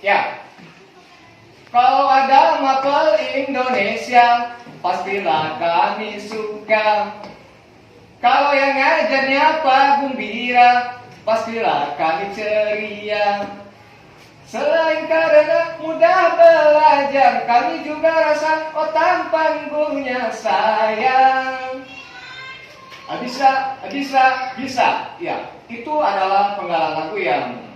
Ya, kalau ada mapel Indonesia, pastilah kami suka. Kalau yang ngajarnya Pak Gumbira, pastilah kami ceria. Selain karena mudah belajar, kami juga rasa otak panggungnya sayang. Bisa. Ya, itu adalah penggalan lagu yang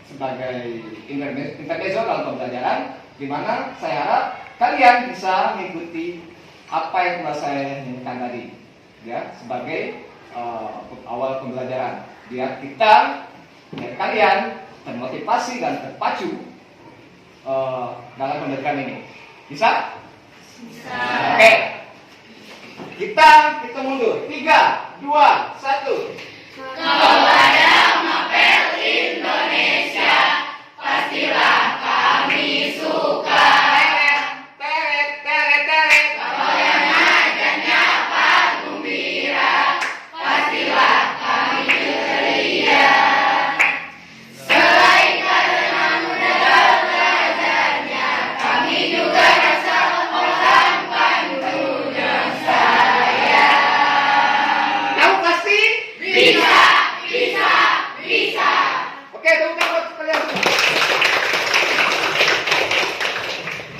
sebagai intermezzo dalam pembelajaran, di mana saya harap kalian bisa mengikuti apa yang telah saya nyanyikan tadi, ya, sebagai awal pembelajaran, biar kalian termotivasi dan terpacu dalam pembelajaran ini. Bisa? Bisa. Oke. Kita mundur. 3, 2, 1. Kepada mapel Indonesia, pastilah kami suka. Kalau yang ngajarnya Pak Gumbira, pastilah kami ceria. Selain karena mudah belajarnya, kami juga rasa orang panggungnya sayang. Kamu pasti Bisa. Oke, tepuk tangan buat kalian semua.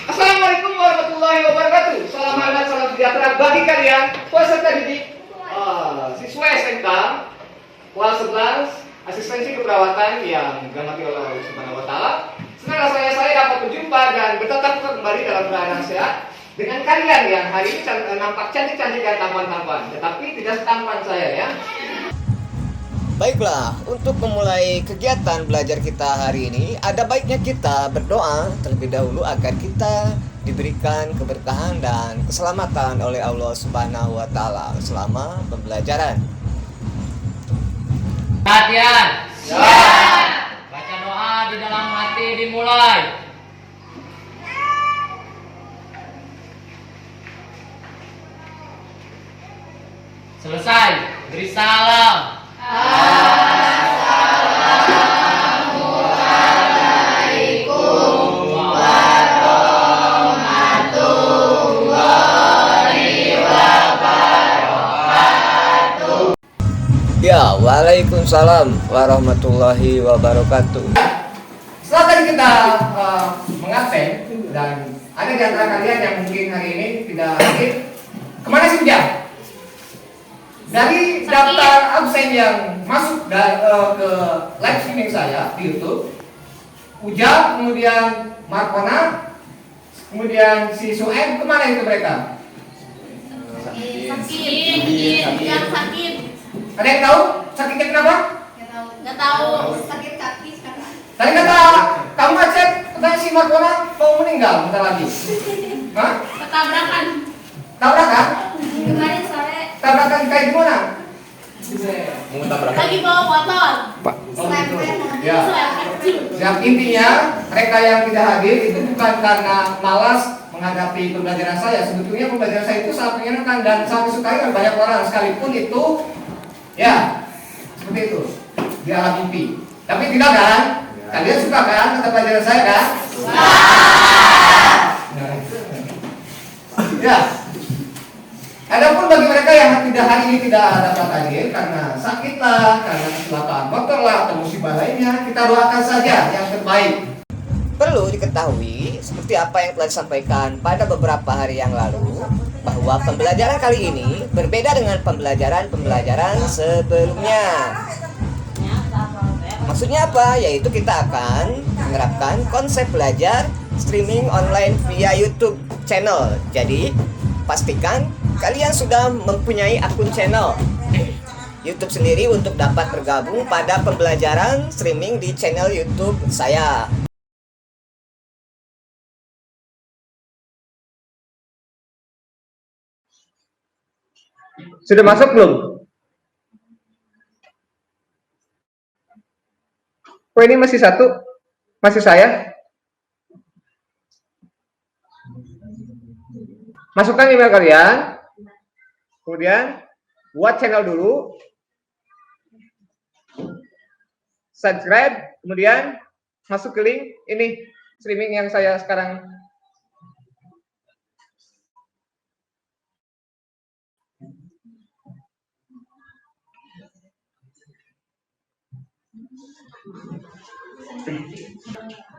Assalamualaikum warahmatullahi wabarakatuh. Salam hangat, salam sejahtera bagi kalian peserta didik siswa SMK kelas 11 asistensi keperawatan yang dirahmati oleh Allah Subhanahu wa taala. Senang saya dapat berjumpa dan bertatap kembali dalam keadaan sehat dengan kalian yang hari ini nampak cantik-cantik dan tampan-tampan, tetapi tidak setampan saya, ya. Baiklah, untuk memulai kegiatan belajar kita hari ini, ada baiknya kita berdoa terlebih dahulu agar kita diberikan keberkahan dan keselamatan oleh Allah Subhanahu wa taala selama pembelajaran. Perhatian. Baca doa di dalam hati dimulai. Selesai, beri salam. Assalamualaikum warahmatullahi wabarakatuh. Ya, waalaikumsalam warahmatullahi wabarakatuh. Setelah tadi kita mengabsen dan ada di antara kalian yang mungkin hari ini tidak hadir, kemana sih Ujang? Dari daftar absen yang masuk ke live streaming saya di YouTube, Ujang, kemudian Markona, kemudian si Suem, kemana itu mereka? Sakit. Ada yang tahu sakitnya kenapa? Nggak tahu. Sakit kaki sekarang. Tadi kata kamu absen, katanya si Markona mau meninggal bentar lagi. Hah? Ketabrakan. Tabrakan? Kemarin sore. Tabrakan kayak gimana? Lagi bawa motor. Pak. Ya. Yang intinya mereka yang tidak hadir itu bukan karena malas menghadapi pembelajaran saya. Sebetulnya pembelajaran saya itu sangat menyenangkan dan sangat disukai oleh banyak orang, sekalipun itu ya seperti itu di alam mimpi. Tapi tidak kan? Kalian suka kan kata pelajaran saya kan? Ya. Adapun bagi mereka yang tidak hari ini tidak dapat hadir karena sakit lah, karena kecelakaan motor lah atau musibah lainnya, kita doakan saja yang terbaik. Perlu diketahui, seperti apa yang telah disampaikan pada beberapa hari yang lalu, bahwa pembelajaran kali ini berbeda dengan pembelajaran sebelumnya. Maksudnya apa? Yaitu kita akan menerapkan konsep belajar streaming online via YouTube channel. Jadi, pastikan kalian sudah mempunyai akun channel YouTube sendiri untuk dapat bergabung pada pembelajaran streaming di channel YouTube saya. Sudah masuk belum? Oh, ini masih satu? Masih saya? Masukkan email kalian, kemudian buat channel dulu, subscribe, kemudian masuk ke link ini streaming yang saya sekarang.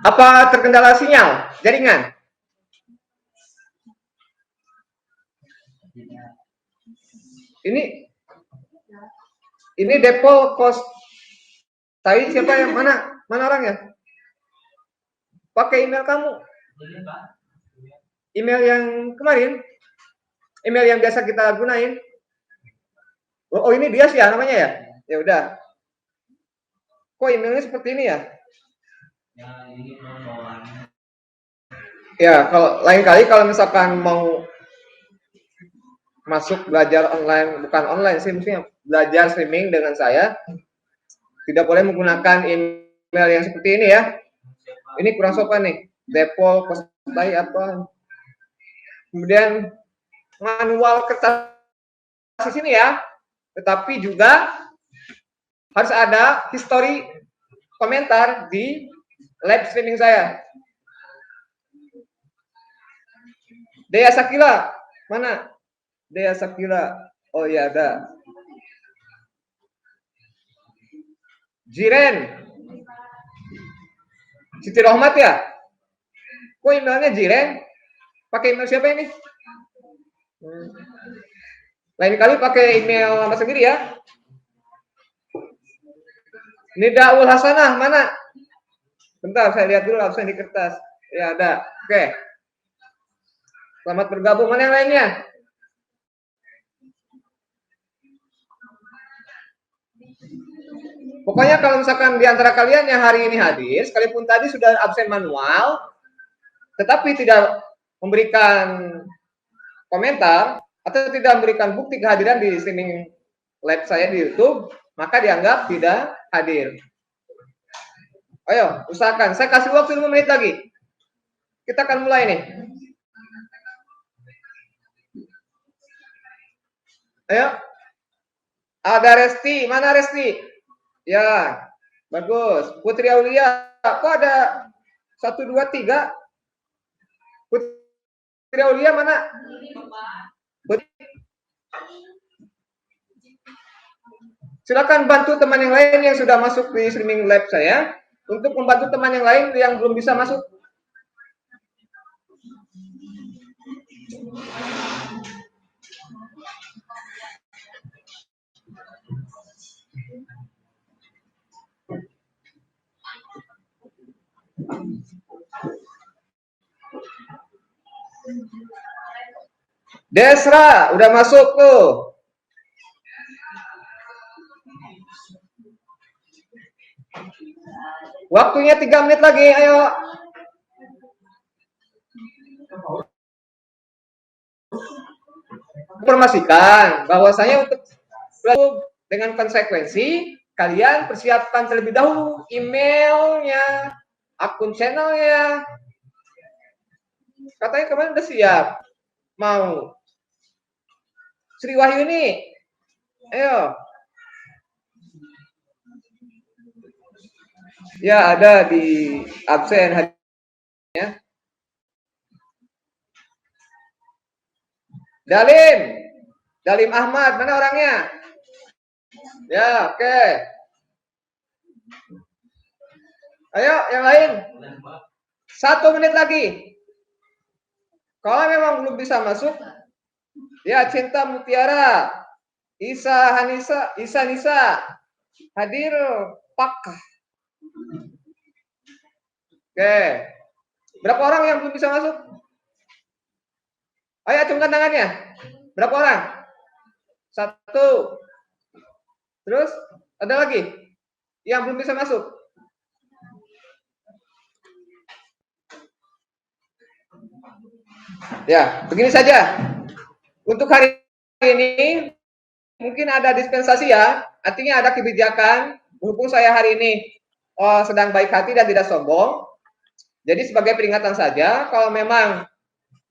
Apa terkendala sinyal jaringan? Ini depo kos. Tadi siapa yang mana orangnya? Pakai email kamu. Email yang kemarin. Email yang biasa kita gunain. Oh ini dia sih ya namanya ya. Ya udah. Kok emailnya seperti ini ya? Ya, kalau lain kali kalau misalkan mau masuk belajar online, bukan online sih, maksudnya belajar streaming dengan saya, tidak boleh menggunakan email yang seperti ini ya. Ini kurang sopan nih. Depo, kostai apa. Kemudian manual kertas di sini ya. Tetapi juga harus ada history komentar di live streaming saya. Dea Sakila, mana? Dea Sakila. Oh iya ada. Jiren. Siti Rohmat ya? Kok emailnya Jiren? Pakai email siapa ini? Lain kali pakai email nama sendiri ya. Nidaul Hasanah, mana? Bentar, saya lihat dulu absen di kertas. Ya ada. Oke. Selamat bergabung. Mana yang lainnya? Pokoknya kalau misalkan di antara kalian yang hari ini hadir, sekalipun tadi sudah absen manual, tetapi tidak memberikan komentar atau tidak memberikan bukti kehadiran di streaming live saya di YouTube, maka dianggap tidak hadir. Ayo, usahakan. Saya kasih waktu 5 menit lagi. Kita akan mulai nih. Ayo. Ada Resti. Mana Resti? Ya, bagus. Putri Aulia. Kok ada 1, 2, 3? Putri Aulia mana? Putri. Silakan bantu teman yang lain yang sudah masuk di streaming live saya untuk membantu teman yang lain yang belum bisa masuk. Desra, udah masuk tuh. Waktunya 3 menit lagi, ayo. Informasikan bahwasanya untuk dengan konsekuensi kalian persiapkan terlebih dahulu emailnya, akun channelnya. Katanya kemarin udah siap. Mau Sri Wahyuni, ayo. Ya ada di absen hadiahnya. Dalim Ahmad, mana orangnya? Ya, oke. Ayo, yang lain. 1 menit lagi. Kalau memang belum bisa masuk, ya Cinta Mutiara, Isa Nisa, hadir Pakah. Oke. Berapa orang yang belum bisa masuk? Ayo acungkan tangannya. Berapa orang? 1. Terus ada lagi yang belum bisa masuk. Ya, begini saja. Untuk hari ini mungkin ada dispensasi ya. Artinya ada kebijakan. Berhubung saya hari ini sedang baik hati dan tidak sombong. Jadi sebagai peringatan saja, kalau memang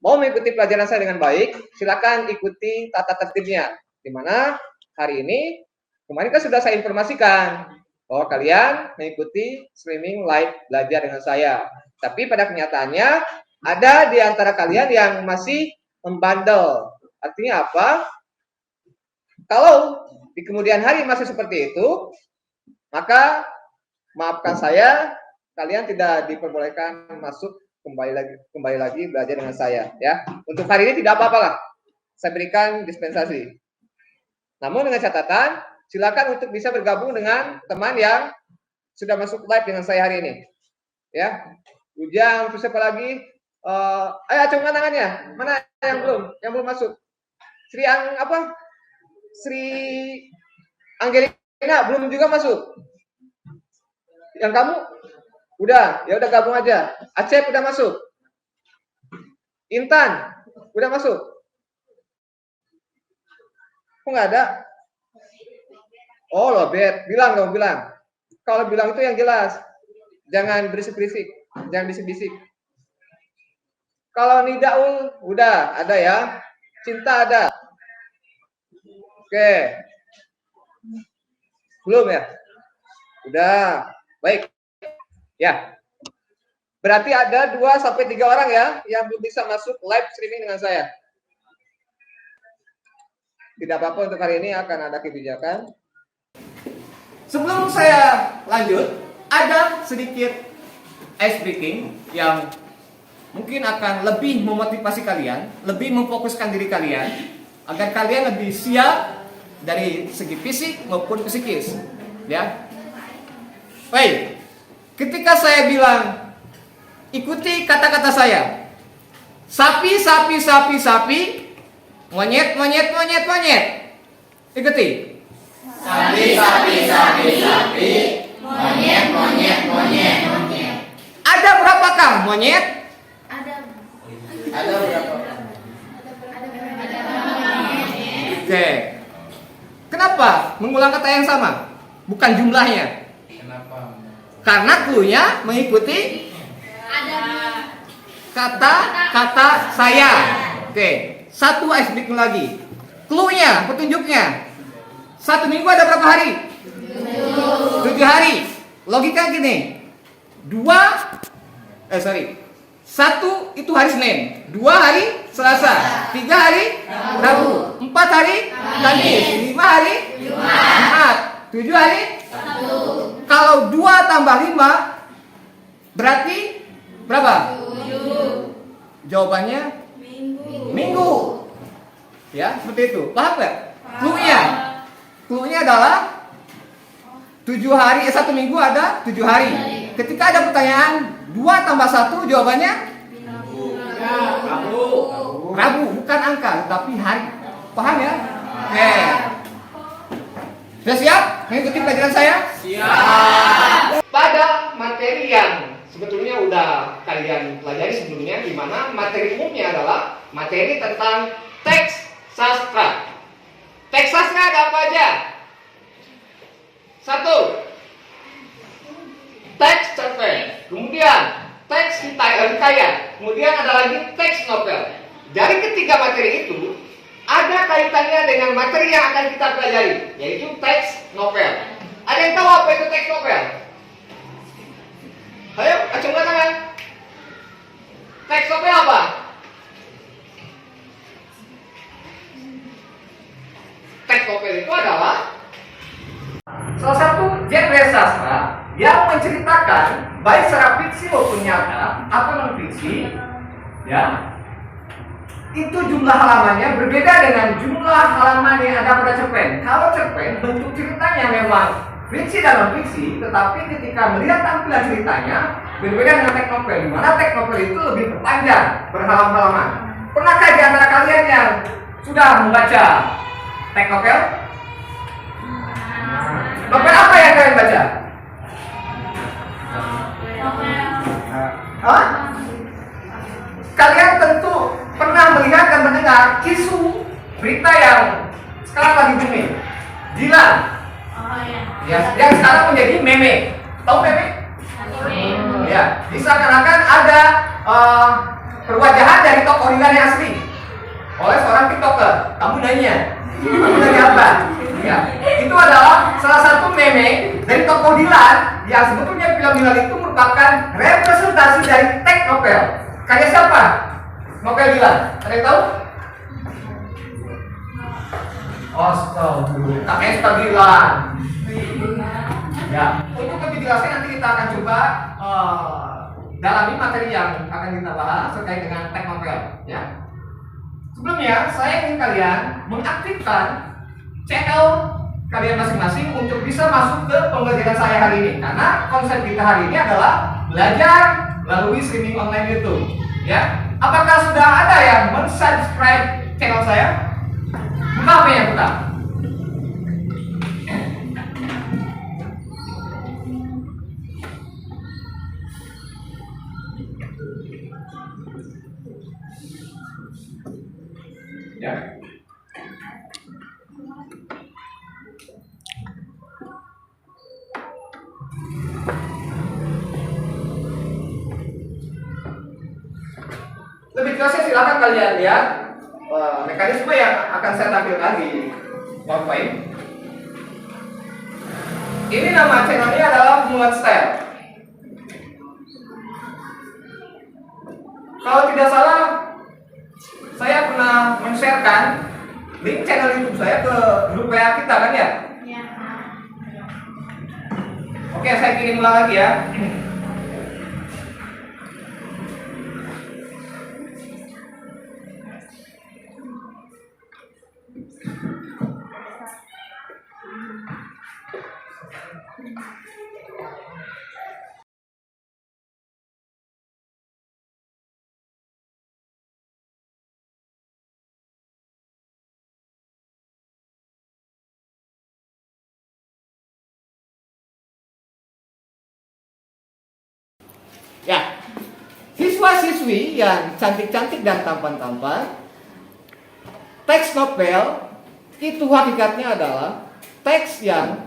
mau mengikuti pelajaran saya dengan baik, silakan ikuti tata tertibnya. Di mana hari ini, kemarin kan sudah saya informasikan bahwa kalian mengikuti streaming live belajar dengan saya. Tapi pada kenyataannya ada di antara kalian yang masih membandel. Artinya apa? Kalau di kemudian hari masih seperti itu, maka maafkan saya, kalian tidak diperbolehkan masuk kembali lagi belajar dengan saya, ya. Untuk hari ini tidak apa-apa lah, saya berikan dispensasi. Namun dengan catatan, silakan untuk bisa bergabung dengan teman yang sudah masuk live dengan saya hari ini, ya. Ujang, terus siapa lagi? Ayo acungkan tangannya. Mana yang belum masuk? Sri Angelina belum juga masuk. Yang kamu udah, ya udah gabung aja. Acep udah masuk. Intan udah masuk. Kok nggak ada? Oh, Robert, bilang dong, bilang. Kalau bilang itu yang jelas. Jangan berisik-berisik, jangan bisik-bisik. Kalau Nidaul udah ada ya. Cinta ada. Oke. Belum ya? Udah. Baik. Ya. Berarti ada 2 sampai 3 orang ya yang belum bisa masuk live streaming dengan saya. Tidak apa-apa, untuk hari ini akan ada kebijakan. Sebelum saya lanjut, ada sedikit ice breaking yang mungkin akan lebih memotivasi kalian, lebih memfokuskan diri kalian agar kalian lebih siap dari segi fisik maupun psikis, ya. Baik. Ketika saya bilang ikuti kata-kata saya. Sapi, sapi, sapi, sapi. Monyet, monyet, monyet, monyet. Ikuti. Sapi, sapi, sapi, sapi. Monyet, monyet, monyet, monyet. Ada berapakah monyet? Ada berapa? Oke. Kenapa mengulang kata yang sama? Bukan jumlahnya. Kenapa? Karena clue-nya mengikuti kata-kata saya. Oke. Satu ice breaking lagi. Clue-nya, petunjuknya. 1 minggu ada berapa hari? 7 hari. Logika gini. 1 itu hari Senin, 2 hari Selasa, 3 hari Rabu, 4 hari Kamis, 5 hari Jumat, 7 hari Sabtu. Kalau 2 tambah 5 berarti berapa? 7. Jawabannya Minggu. Ya, seperti itu. Paham nggak? Clue-nya adalah 7 hari, 1 minggu ada 7 hari. Ketika ada pertanyaan 2 tambah 1, jawabannya Rabu, bukan angka, tapi hari. Paham ya? Oke. Sudah siap mengikuti pelajaran saya? Siap. Pada materi yang sebetulnya udah kalian pelajari sebelumnya, di mana materi umumnya adalah materi tentang teks sastra. Teks sastra ada apa aja? 1. Teks cerpen, kemudian teks hikayat, kemudian ada lagi teks novel. Dari ketiga materi itu ada kaitannya dengan materi yang akan kita pelajari, yaitu teks novel. Ada yang tahu apa itu teks novel? Ayo, acungkan tangan. Teks novel apa? Teks novel itu adalah salah satu genre sastra yang menceritakan baik secara fiksi maupun nyata atau non fiksi, ya, itu jumlah halamannya berbeda dengan jumlah halaman yang ada pada cerpen. Kalau cerpen bentuk ceritanya memang fiksi dan non fiksi, tetapi ketika melihat tampilan ceritanya berbeda dengan teks novel, di mana teks novel itu lebih panjang, berhalaman-halaman. Pernahkah di antara kalian yang sudah membaca teks novel? Novel apa yang kalian baca? Hah? Kalian tentu pernah melihat dan mendengar isu berita yang sekarang lagi booming, Dilan. Ya, yang sekarang menjadi meme. Tahu meme? Ya, diseakan-akan ada perwajahan dari tokoh Dilan yang asli oleh seorang TikToker. Kamu nanya, Aku dari apa? Ya, itu adalah salah satu meme dari tokoh Dilan yang sebetulnya film Dilan itu merupakan representasi dari teks novel. Karya siapa? Novel Dilan. Ada yang tahu? Astagfirullah. Kak Dilan. Ya, untuk lebih jelasnya nanti kita akan coba dalami materi yang akan kita bahas terkait dengan teks novel. Ya. Sebelumnya, saya ingin kalian mengaktifkan channel kalian masing-masing untuk bisa masuk ke pembelajaran saya hari ini. Karena konsep kita hari ini adalah belajar melalui streaming online YouTube. Ya, apakah sudah ada yang mensubscribe channel saya? Buka apa yang buka? Ya. Lebih jelasnya silakan kalian lihat mekanisme yang akan saya tampilkan di PowerPoint. Ini nama channelnya adalah Muhammad Style. Kalau tidak salah, saya pernah men-sharekan link channel YouTube saya ke grup WA kita kan ya? Ya. Oke, saya kirim ulang lagi ya. Ya, siswa-siswi yang cantik-cantik dan tampan-tampan, teks novel itu hakikatnya adalah teks yang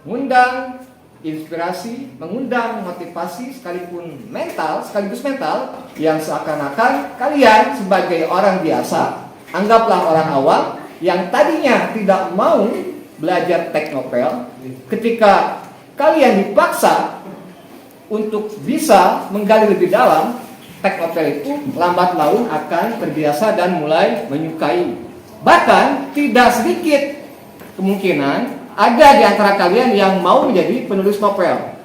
mengundang inspirasi, mengundang motivasi sekaligus mental yang seakan-akan kalian sebagai orang biasa, anggaplah orang awam yang tadinya tidak mau belajar teks novel, ketika kalian dipaksa untuk bisa menggali lebih dalam teks novel itu, lambat laun akan terbiasa dan mulai menyukai. Bahkan tidak sedikit kemungkinan ada di antara kalian yang mau menjadi penulis novel.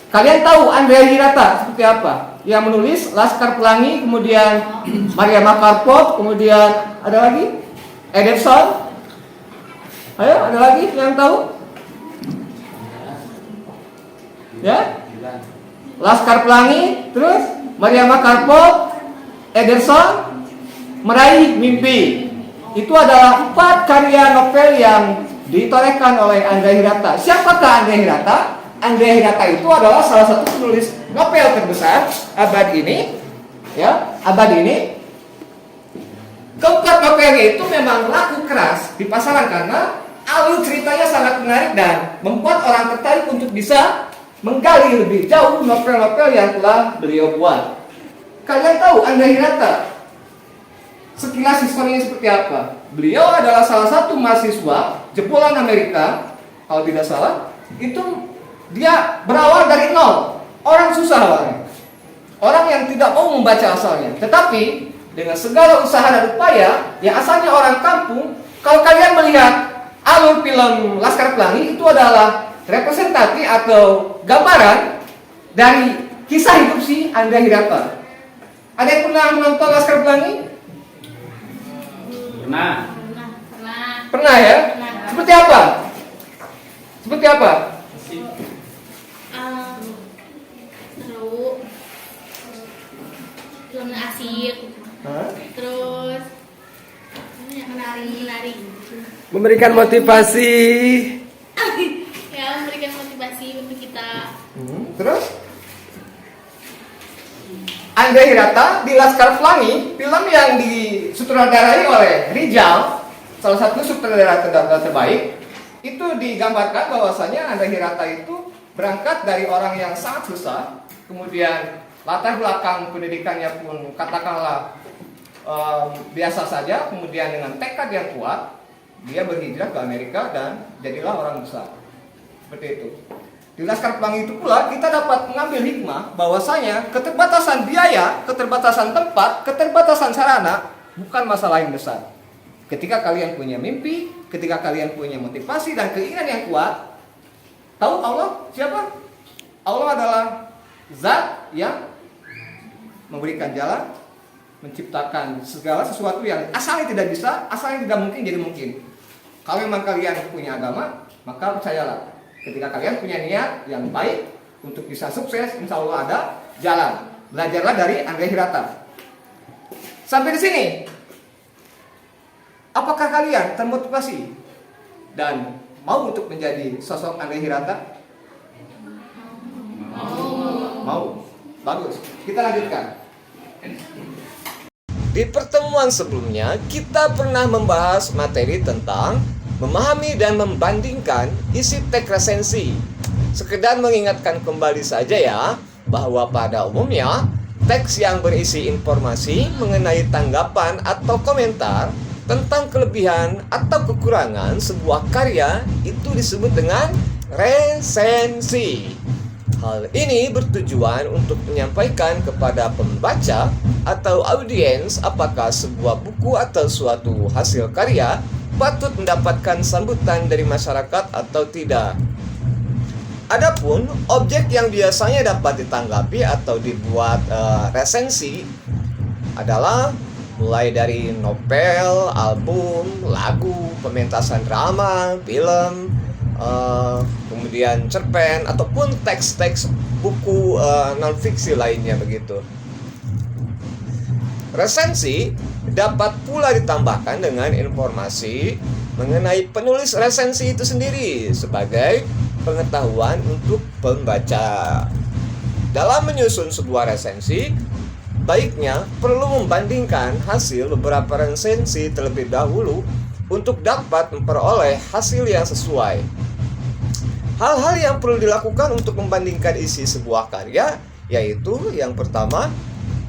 Kalian tahu Andrea Hirata seperti apa? Yang menulis Laskar Pelangi, kemudian Maria Makarpov, kemudian ada lagi Ederson. Ayo, ada lagi yang tahu? Ya? Laskar Pelangi, terus Maria Makarpov, Ederson, Meraih Mimpi. Itu adalah 4 karya novel yang ditorehkan oleh Andrea Hirata. Siapakah Andrea Hirata? Andrea Hirata itu adalah salah satu penulis novel terbesar abad ini. Ya, abad ini. Keempat novelnya itu memang laku keras di pasaran karena alur ceritanya sangat menarik dan membuat orang tertarik untuk bisa menggali lebih jauh novel-novel yang telah beliau buat. Kalian tahu Andrea Hirata? Sekilas historinya seperti apa? Beliau adalah salah satu mahasiswa jebolan Amerika, kalau tidak salah. Itu dia berawal dari nol, orang susah awalnya, orang yang tidak mau membaca asalnya. Tetapi dengan segala usaha dan upaya, yang asalnya orang kampung, kalau kalian melihat alur film Laskar Pelangi, itu adalah representasi atau gambaran dari kisah hidup si Andrea Hirata. Ada yang pernah menonton Laskar Pelangi? Pernah. Pernah ya? Pernah. Seperti apa? Seperti apa? Seru, filmnya asik, Hah? terus menari, Memberikan motivasi. ya memberikan motivasi untuk kita. Terus? Andrea Hirata di Laskar Pelangi, film yang disutradarai oleh Rijal, salah satu sutradara terbaik, itu digambarkan bahwasanya Andrea Hirata itu berangkat dari orang yang sangat susah, kemudian latar belakang pendidikannya pun katakanlah biasa saja, kemudian dengan tekad yang kuat dia berhijrah ke Amerika dan jadilah orang besar. Seperti itu. Di Laskar Pelangi itu pula kita dapat mengambil hikmah bahwasanya keterbatasan biaya, keterbatasan tempat, keterbatasan sarana bukan masalah yang besar. Ketika kalian punya mimpi, ketika kalian punya motivasi dan keinginan yang kuat, tahu Allah siapa? Allah adalah zat yang memberikan jalan, menciptakan segala sesuatu yang asalnya tidak bisa, asalnya tidak mungkin jadi mungkin. Kalau memang kalian punya agama, maka percayalah, ketika kalian punya niat yang baik untuk bisa sukses, insya Allah ada jalan. Belajarlah dari Andre Hirata. Sampai di sini, apakah kalian termotivasi dan mau untuk menjadi sosok Andre Hirata? Mau. Bagus. Kita lanjutkan. Di pertemuan sebelumnya, kita pernah membahas materi tentang memahami dan membandingkan isi teks resensi. Sekedar mengingatkan kembali saja ya, bahwa pada umumnya, teks yang berisi informasi mengenai tanggapan atau komentar tentang kelebihan atau kekurangan sebuah karya itu disebut dengan resensi. Hal ini bertujuan untuk menyampaikan kepada pembaca atau audiens apakah sebuah buku atau suatu hasil karya patut mendapatkan sambutan dari masyarakat atau tidak. Adapun objek yang biasanya dapat ditanggapi atau dibuat resensi adalah mulai dari novel, album, lagu, pementasan drama, film, kemudian cerpen ataupun teks-teks buku non-fiksi lainnya begitu. Resensi dapat pula ditambahkan dengan informasi mengenai penulis resensi itu sendiri sebagai pengetahuan untuk pembaca. Dalam menyusun sebuah resensi, baiknya perlu membandingkan hasil beberapa resensi terlebih dahulu untuk dapat memperoleh hasil yang sesuai. Hal-hal yang perlu dilakukan untuk membandingkan isi sebuah karya yaitu yang pertama,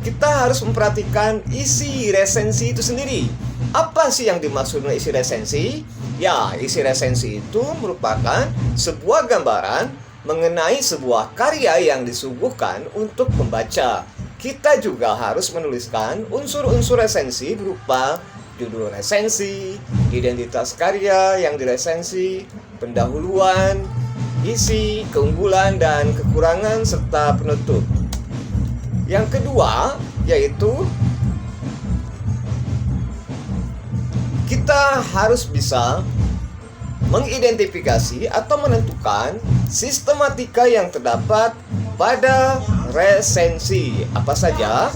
kita harus memperhatikan isi resensi itu sendiri. Apa sih yang dimaksud dengan isi resensi? Ya, isi resensi itu merupakan sebuah gambaran mengenai sebuah karya yang disuguhkan untuk pembaca. Kita juga harus menuliskan unsur-unsur resensi berupa judul resensi, identitas karya yang diresensi, pendahuluan, isi, keunggulan, dan kekurangan, serta penutup. Yang kedua, yaitu kita harus bisa mengidentifikasi atau menentukan sistematika yang terdapat pada resensi. Apa saja?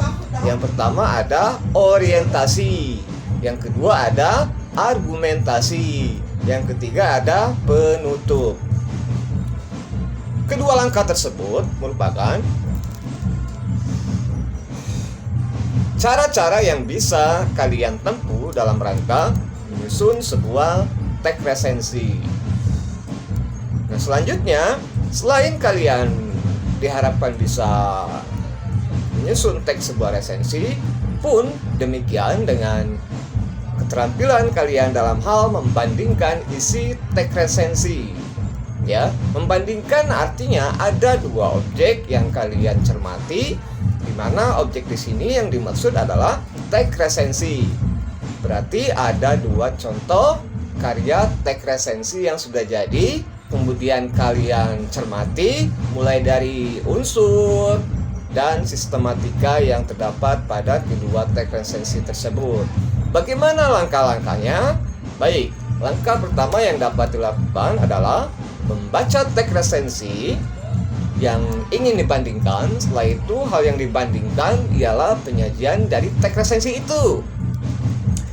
Yang pertama ada orientasi, yang kedua ada argumentasi, yang ketiga ada penutup. Kedua langkah tersebut merupakan cara-cara yang bisa kalian tempuh dalam rangka menyusun sebuah teks resensi. Nah, selanjutnya, selain kalian diharapkan bisa menyusun teks sebuah resensi, pun demikian dengan keterampilan kalian dalam hal membandingkan isi teks resensi. Ya, membandingkan artinya ada dua objek yang kalian cermati, di mana objek di sini yang dimaksud adalah teks resensi. Berarti ada dua contoh karya teks resensi yang sudah jadi, kemudian kalian cermati mulai dari unsur dan sistematika yang terdapat pada kedua teks resensi tersebut. Bagaimana langkah-langkahnya? Baik, langkah pertama yang dapat dilakukan adalah membaca teks resensi yang ingin dibandingkan. Setelah itu, hal yang dibandingkan ialah penyajian dari teks resensi itu.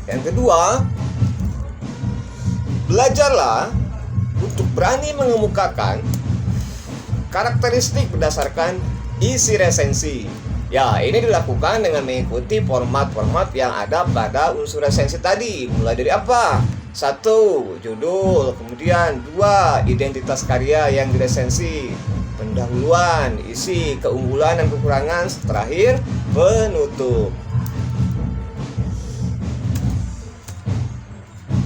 Yang kedua, belajarlah untuk berani mengemukakan karakteristik berdasarkan isi resensi. Ya, ini dilakukan dengan mengikuti format-format yang ada pada unsur resensi tadi. Mulai dari apa? 1. Judul. Kemudian 2. Identitas karya yang diresensi. Pendahuluan, isi, keunggulan dan kekurangan. Terakhir, penutup.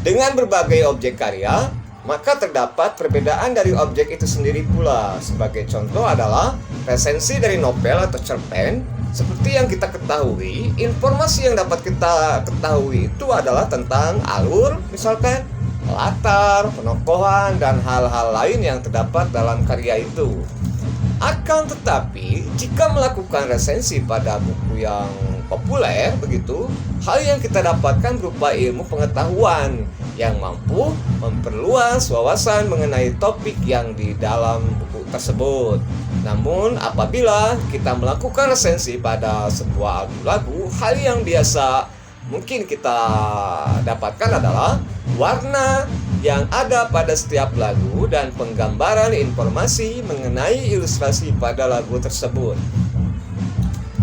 Dengan berbagai objek karya, maka terdapat perbedaan dari objek itu sendiri pula. Sebagai contoh adalah resensi dari novel atau cerpen. Seperti yang kita ketahui, informasi yang dapat kita ketahui itu adalah tentang alur, misalkan latar, penokohan, dan hal-hal lain yang terdapat dalam karya itu. Akan tetapi, jika melakukan resensi pada buku yang populer begitu, hal yang kita dapatkan berupa ilmu pengetahuan yang mampu memperluas wawasan mengenai topik yang di dalam buku tersebut. Namun, apabila kita melakukan resensi pada sebuah album lagu, hal yang biasa mungkin kita dapatkan adalah warna yang ada pada setiap lagu dan penggambaran informasi mengenai ilustrasi pada lagu tersebut.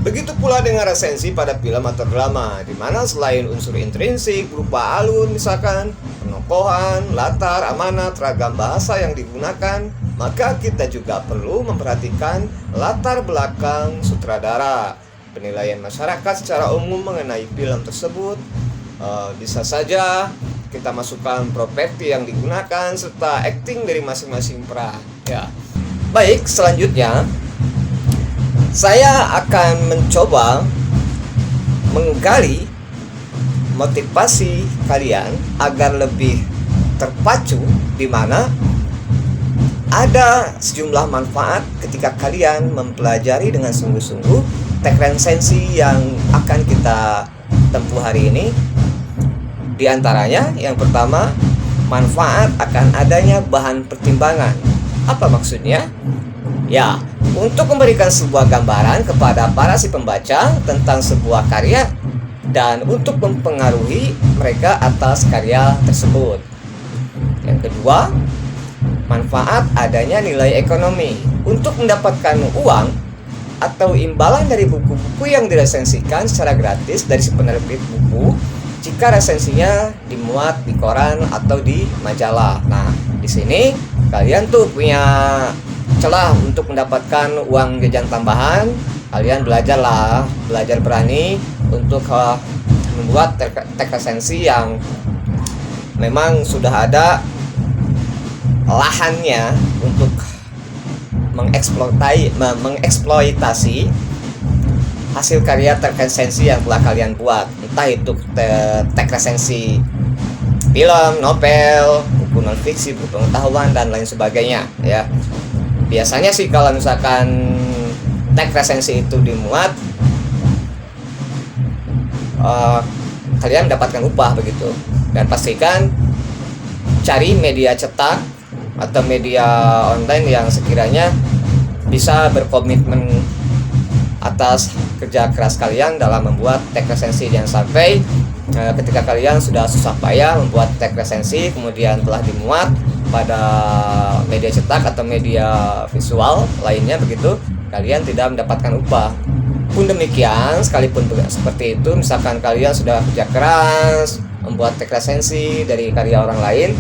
Begitu pula dengan resensi pada film atau drama, di mana selain unsur intrinsik berupa alur misalkan, penokohan, latar, amanat, ragam bahasa yang digunakan, maka kita juga perlu memperhatikan latar belakang sutradara, penilaian masyarakat secara umum mengenai film tersebut. Bisa saja kita masukkan properti yang digunakan serta acting dari masing-masing peran. Ya. Baik, selanjutnya saya akan mencoba menggali motivasi kalian agar lebih terpacu, di mana ada sejumlah manfaat ketika kalian mempelajari dengan sungguh-sungguh teks resensi yang akan kita tempuh hari ini. Di antaranya, yang pertama, manfaat akan adanya bahan pertimbangan. Apa maksudnya? Ya, untuk memberikan sebuah gambaran kepada para si pembaca tentang sebuah karya dan untuk mempengaruhi mereka atas karya tersebut. Yang kedua, manfaat adanya nilai ekonomi. Untuk mendapatkan uang atau imbalan dari buku-buku yang diresensikan secara gratis dari si penerbit buku, jika resensinya dimuat di koran atau di majalah. Nah, di sini kalian tuh punya celah untuk mendapatkan uang jajan tambahan. Kalian belajar berani untuk membuat teks resensi yang memang sudah ada lahannya untuk mengeksploitasi hasil karya teks resensi yang telah kalian buat, entah itu teks resensi film, novel, buku non-fiksi, buku pengetahuan, dan lain sebagainya. Ya, biasanya sih kalau misalkan teks resensi itu dimuat, kalian mendapatkan upah begitu. Dan pastikan cari media cetak atau media online yang sekiranya bisa berkomitmen atas kerja keras kalian dalam membuat teks resensi. Jangan sampai ketika kalian sudah susah payah membuat teks resensi kemudian telah dimuat pada media cetak atau media visual lainnya begitu, kalian tidak mendapatkan upah. Pun demikian, sekalipun seperti itu, misalkan kalian sudah kerja keras membuat teks resensi dari karya orang lain,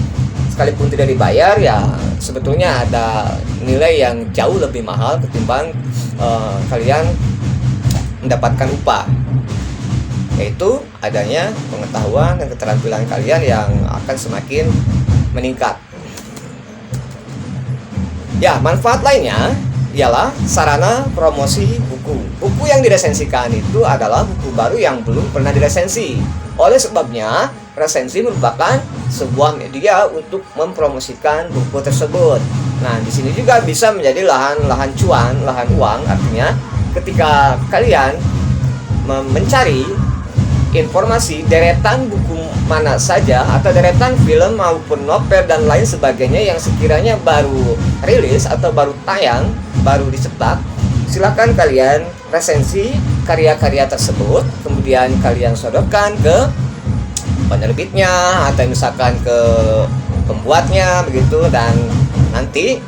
sekalipun tidak dibayar, ya sebetulnya ada nilai yang jauh lebih mahal ketimbang kalian mendapatkan upah, yaitu adanya pengetahuan dan keterampilan kalian yang akan semakin meningkat. Ya, manfaat lainnya ialah sarana promosi buku. Buku yang diresensikan itu adalah buku baru yang belum pernah diresensi. Oleh sebabnya, resensi merupakan sebuah media untuk mempromosikan buku tersebut. Nah, di sini juga bisa menjadi lahan cuan, lahan uang. Artinya, ketika kalian mencari informasi deretan buku mana saja atau deretan film maupun novel dan lain sebagainya yang sekiranya baru rilis atau baru tayang, baru dicetak, silakan kalian resensi karya-karya tersebut, kemudian kalian sodorkan ke penerbitnya atau misalkan ke pembuatnya begitu, dan nanti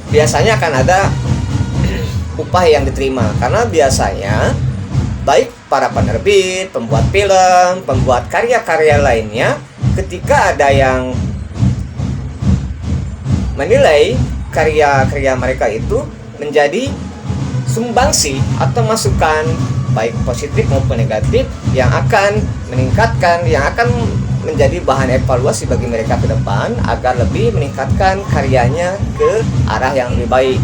biasanya akan ada upah yang diterima, karena biasanya baik para penerbit, pembuat film, pembuat karya-karya lainnya, ketika ada yang menilai karya-karya mereka itu menjadi sumbangsi atau masukan baik positif maupun negatif yang akan meningkatkan, yang akan menjadi bahan evaluasi bagi mereka ke depan agar lebih meningkatkan karyanya ke arah yang lebih baik.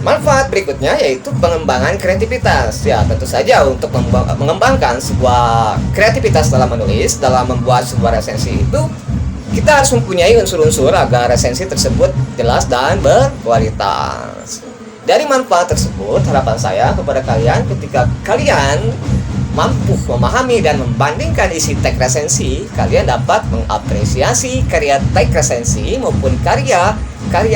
Manfaat berikutnya yaitu pengembangan kreativitas. Ya, tentu saja untuk mengembangkan sebuah kreativitas dalam menulis, dalam membuat sebuah resensi itu kita harus mempunyai unsur-unsur agar resensi tersebut jelas dan berkualitas. Dari manfaat tersebut, harapan saya kepada kalian ketika kalian mampu memahami dan membandingkan isi teks resensi, kalian dapat mengapresiasi karya teks resensi maupun karya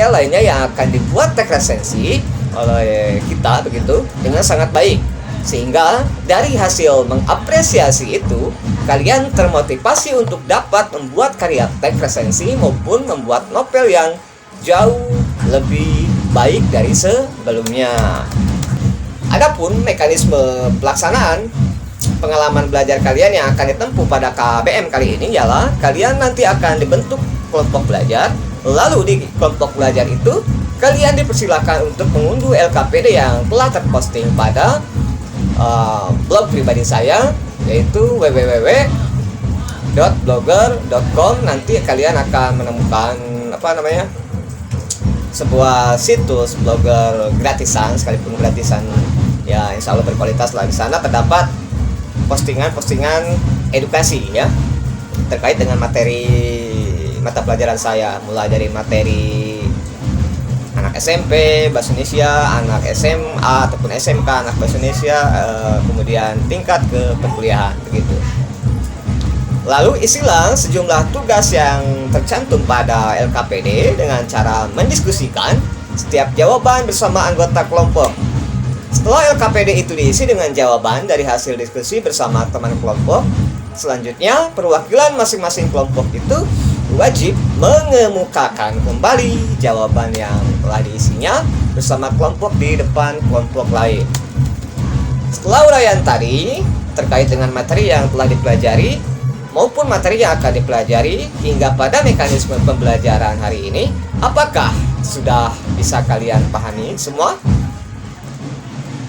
lainnya yang akan dibuat teks resensi oleh kita begitu dengan sangat baik. Sehingga dari hasil mengapresiasi itu, kalian termotivasi untuk dapat membuat karya teks resensi maupun membuat novel yang jauh lebih baik dari sebelumnya. Adapun mekanisme pelaksanaan pengalaman belajar kalian yang akan ditempuh pada KBM kali ini ialah kalian nanti akan dibentuk kelompok belajar. Lalu di kelompok belajar itu kalian dipersilakan untuk mengunduh LKPD yang telah terposting pada blog pribadi saya, yaitu www.blogger.com. Nanti kalian akan menemukan sebuah situs blogger gratisan, sekalipun gratisan ya insya Allah berkualitas lah. Di sana terdapat postingan-postingan edukasi ya terkait dengan materi mata pelajaran saya, mulai dari materi anak SMP bahasa Indonesia, anak SMA ataupun SMK anak bahasa Indonesia, kemudian tingkat ke perkuliahan begitu. Lalu isilah sejumlah tugas yang tercantum pada LKPD dengan cara mendiskusikan setiap jawaban bersama anggota kelompok. Setelah LKPD itu diisi dengan jawaban dari hasil diskusi bersama teman kelompok, selanjutnya perwakilan masing-masing kelompok itu wajib mengemukakan kembali jawaban yang telah diisinya bersama kelompok di depan kelompok lain. Setelah uraian tadi terkait dengan materi yang telah dipelajari maupun materi yang akan dipelajari hingga pada mekanisme pembelajaran hari ini, apakah sudah bisa kalian pahami semua?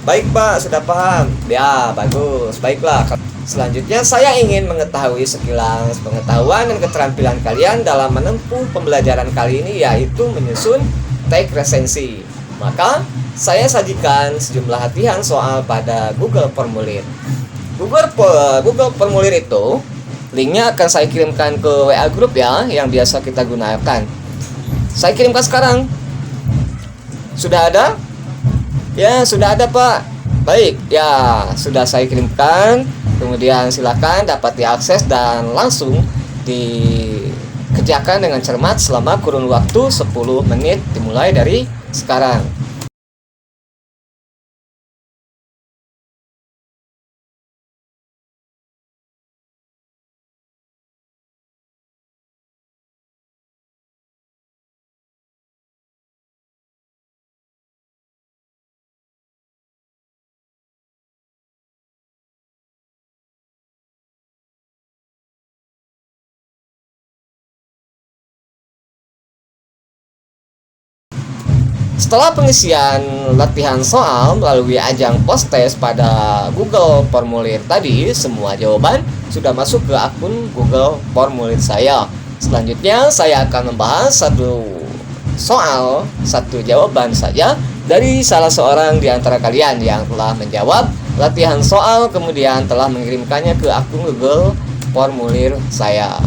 Baik Pak, sudah paham? Ya, bagus, baiklah. Selanjutnya saya ingin mengetahui sekilas pengetahuan dan keterampilan kalian dalam menempuh pembelajaran kali ini, yaitu menyusun teks resensi. Maka saya sajikan sejumlah latihan soal pada Google Formulir. Google Formulir itu linknya akan saya kirimkan ke WA Group ya, yang biasa kita gunakan. Saya kirimkan sekarang. Sudah ada? Ya, sudah ada Pak. Baik, ya sudah saya kirimkan. Kemudian silakan dapat diakses dan langsung dikerjakan dengan cermat selama kurun waktu 10 menit dimulai dari sekarang. Setelah pengisian latihan soal melalui ajang post-test pada Google Formulir tadi, semua jawaban sudah masuk ke akun Google Formulir saya. Selanjutnya saya akan membahas satu soal, satu jawaban saja dari salah seorang di antara kalian yang telah menjawab latihan soal kemudian telah mengirimkannya ke akun Google Formulir saya.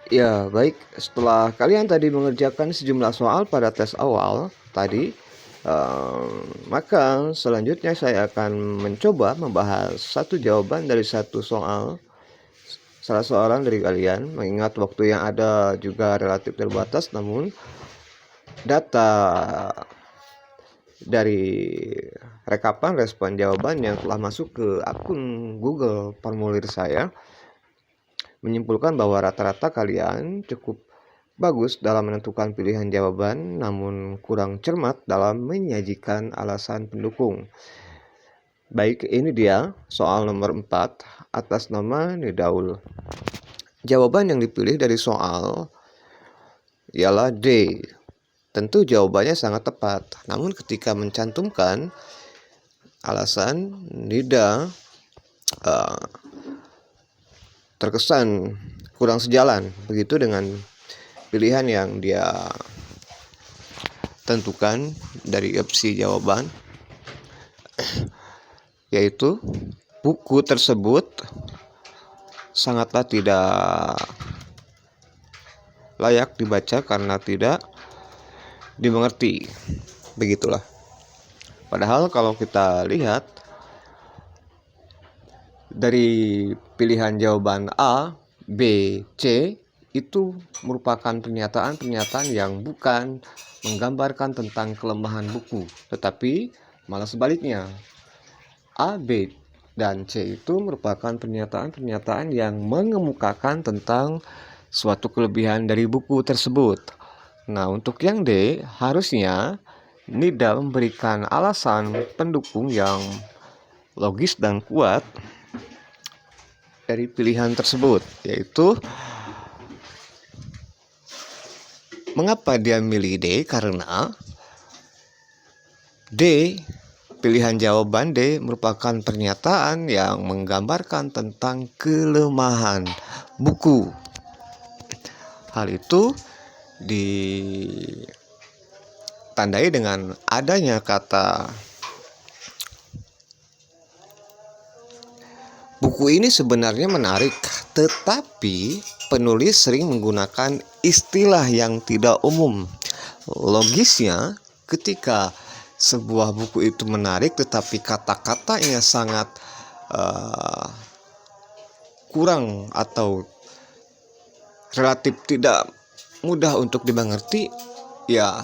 Ya, baik. Setelah kalian tadi mengerjakan sejumlah soal pada tes awal tadi, maka selanjutnya saya akan mencoba membahas satu jawaban dari satu soal salah seorang dari kalian. Mengingat waktu yang ada juga relatif terbatas, namun data dari rekapan respon jawaban yang telah masuk ke akun Google Formulir saya menyimpulkan bahwa rata-rata kalian cukup bagus dalam menentukan pilihan jawaban, namun kurang cermat dalam menyajikan alasan pendukung. Baik, ini dia soal nomor 4 atas nama Nidaul. Jawaban yang dipilih dari soal ialah D. Tentu jawabannya sangat tepat, namun ketika mencantumkan alasan Nida terkesan kurang sejalan begitu dengan pilihan yang dia tentukan dari opsi jawaban, yaitu buku tersebut sangatlah tidak layak dibaca karena tidak dimengerti. Begitulah. Padahal kalau kita lihat dari pilihan jawaban A, B, C itu merupakan pernyataan-pernyataan yang bukan menggambarkan tentang kelemahan buku, tetapi malah sebaliknya. A, B, dan C itu merupakan pernyataan-pernyataan yang mengemukakan tentang suatu kelebihan dari buku tersebut. Nah, untuk yang D, harusnya Nida memberikan alasan pendukung yang logis dan kuat dari pilihan tersebut, yaitu mengapa dia milih D, karena D, pilihan jawaban D merupakan pernyataan yang menggambarkan tentang kelemahan buku. Hal itu ditandai dengan adanya kata buku ini sebenarnya menarik, tetapi penulis sering menggunakan istilah yang tidak umum. Logisnya, ketika sebuah buku itu menarik tetapi kata-katanya sangat kurang atau relatif tidak mudah untuk dimengerti, ya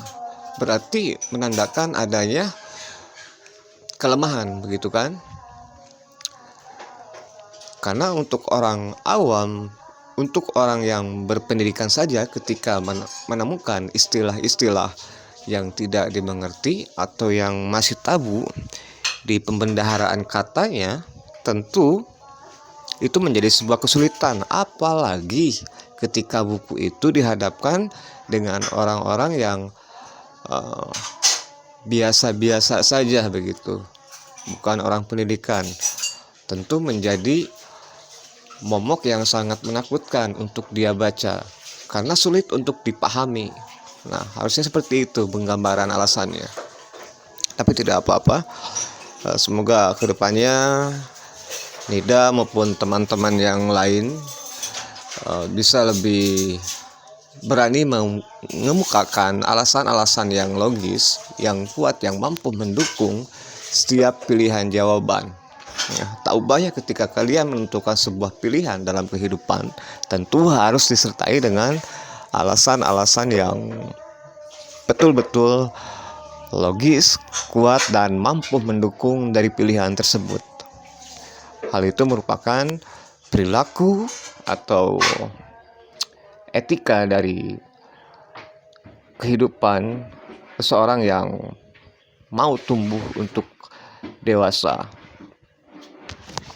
berarti menandakan adanya kelemahan, begitu kan? Karena untuk orang awam, untuk orang yang berpendidikan saja, ketika menemukan istilah-istilah yang tidak dimengerti atau yang masih tabu di pembendaharaan katanya, tentu itu menjadi sebuah kesulitan, apalagi ketika buku itu dihadapkan dengan orang-orang yang biasa-biasa saja begitu, bukan orang pendidikan. Tentu menjadi momok yang sangat menakutkan untuk dia baca karena sulit untuk dipahami. Nah, harusnya seperti itu penggambaran alasannya. Tapi tidak apa-apa. Semoga kedepannya Nida maupun teman-teman yang lain bisa lebih berani mengemukakan alasan-alasan yang logis, yang kuat, yang mampu mendukung setiap pilihan jawaban. Ya, tak ubahnya ketika kalian menentukan sebuah pilihan dalam kehidupan, tentu harus disertai dengan alasan-alasan yang betul-betul logis, kuat, dan mampu mendukung dari pilihan tersebut. Hal itu merupakan perilaku atau etika dari kehidupan seseorang yang mau tumbuh untuk dewasa.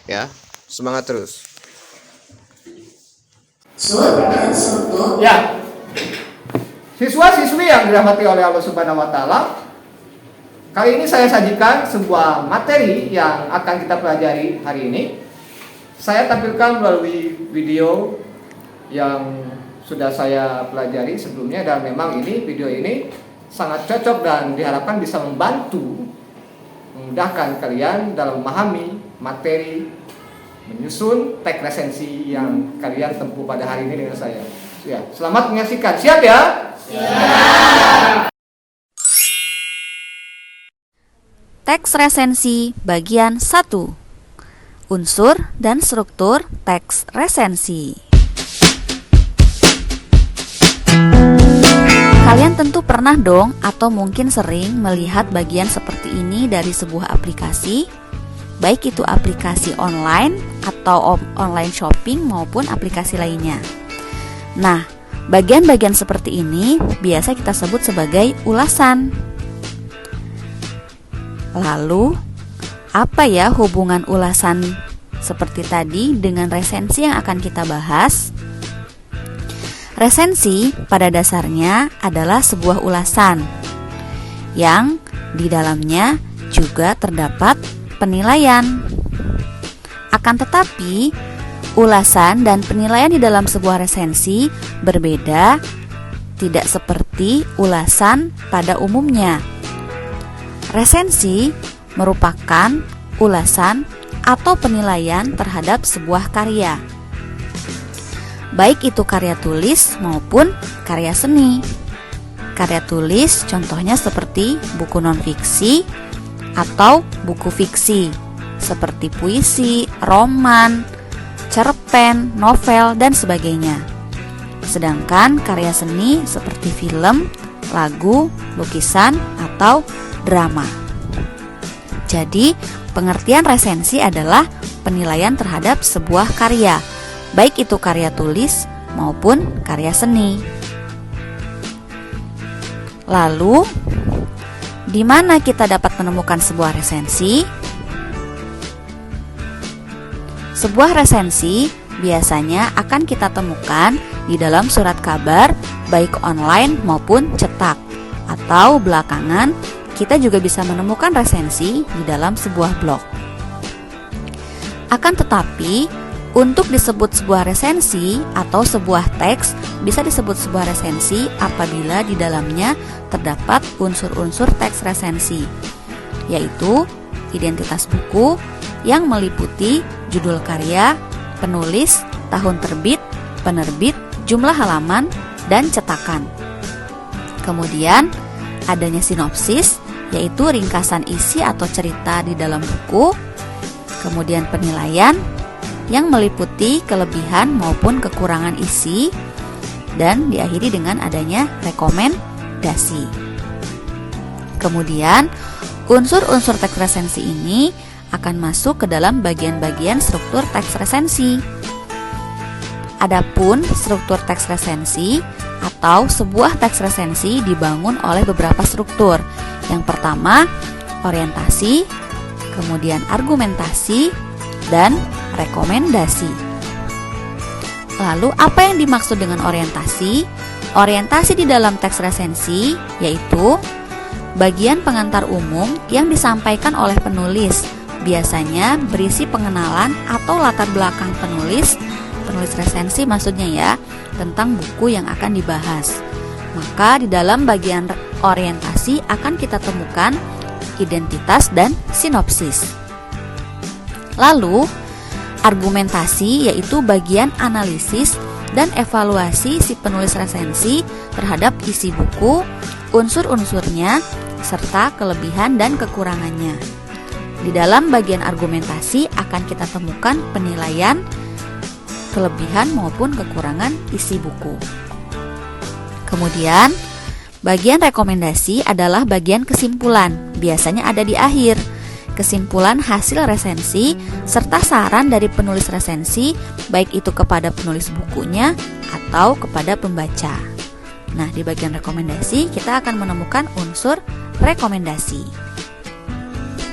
Ya, semangat terus. Ya, siswa-siswi yang dirahmati oleh Allah Subhanahu wa Ta'ala, kali ini saya sajikan sebuah materi yang akan kita pelajari hari ini. Saya tampilkan melalui video yang sudah saya pelajari sebelumnya, dan memang video ini sangat cocok dan diharapkan bisa memudahkan kalian dalam memahami materi, menyusun teks resensi yang kalian tempuh pada hari ini dengan saya. Ya, selamat menyaksikan. Siap ya? Siap. Teks resensi bagian 1. Unsur dan struktur teks resensi. Kalian tentu pernah dong atau mungkin sering melihat bagian seperti ini dari sebuah aplikasi, baik itu aplikasi online atau online shopping maupun aplikasi lainnya. Nah, bagian-bagian seperti ini biasa kita sebut sebagai ulasan. Lalu, apa ya hubungan ulasan seperti tadi dengan resensi yang akan kita bahas? Resensi pada dasarnya adalah sebuah ulasan yang di dalamnya juga terdapat penilaian. Akan tetapi, ulasan dan penilaian di dalam sebuah resensi berbeda, tidak seperti ulasan pada umumnya. Resensi merupakan ulasan atau penilaian terhadap sebuah karya, baik itu karya tulis maupun karya seni. Karya tulis contohnya seperti buku non-fiksi atau buku fiksi, seperti puisi, roman, cerpen, novel, dan sebagainya. Sedangkan karya seni seperti film, lagu, lukisan, atau drama. Jadi, pengertian resensi adalah penilaian terhadap sebuah karya, baik itu karya tulis maupun karya seni. Lalu, di mana kita dapat menemukan sebuah resensi? Sebuah resensi biasanya akan kita temukan di dalam surat kabar, baik online maupun cetak. Atau belakangan, kita juga bisa menemukan resensi di dalam sebuah blog. Akan tetapi, untuk disebut sebuah resensi atau sebuah teks bisa disebut sebuah resensi apabila di dalamnya terdapat unsur-unsur teks resensi, yaitu identitas buku yang meliputi judul karya, penulis, tahun terbit, penerbit, jumlah halaman, dan cetakan. Kemudian adanya sinopsis, yaitu ringkasan isi atau cerita di dalam buku. Kemudian penilaian yang meliputi kelebihan maupun kekurangan isi, dan diakhiri dengan adanya rekomendasi. Kemudian unsur-unsur teks resensi ini akan masuk ke dalam bagian-bagian struktur teks resensi. Adapun struktur teks resensi atau sebuah teks resensi dibangun oleh beberapa struktur. Yang pertama, orientasi, kemudian argumentasi, dan rekomendasi. Lalu apa yang dimaksud dengan orientasi? Orientasi di dalam teks resensi yaitu bagian pengantar umum yang disampaikan oleh penulis, biasanya berisi pengenalan atau latar belakang penulis resensi maksudnya ya, tentang buku yang akan dibahas. Maka di dalam bagian orientasi akan kita temukan identitas dan sinopsis. Lalu, argumentasi yaitu bagian analisis dan evaluasi si penulis resensi terhadap isi buku, unsur-unsurnya, serta kelebihan dan kekurangannya. Di dalam bagian argumentasi akan kita temukan penilaian, kelebihan maupun kekurangan isi buku. Kemudian, bagian rekomendasi adalah bagian kesimpulan, biasanya ada di akhir. Kesimpulan hasil resensi serta saran dari penulis resensi, baik itu kepada penulis bukunya atau kepada pembaca. Nah, di bagian rekomendasi kita akan menemukan unsur rekomendasi.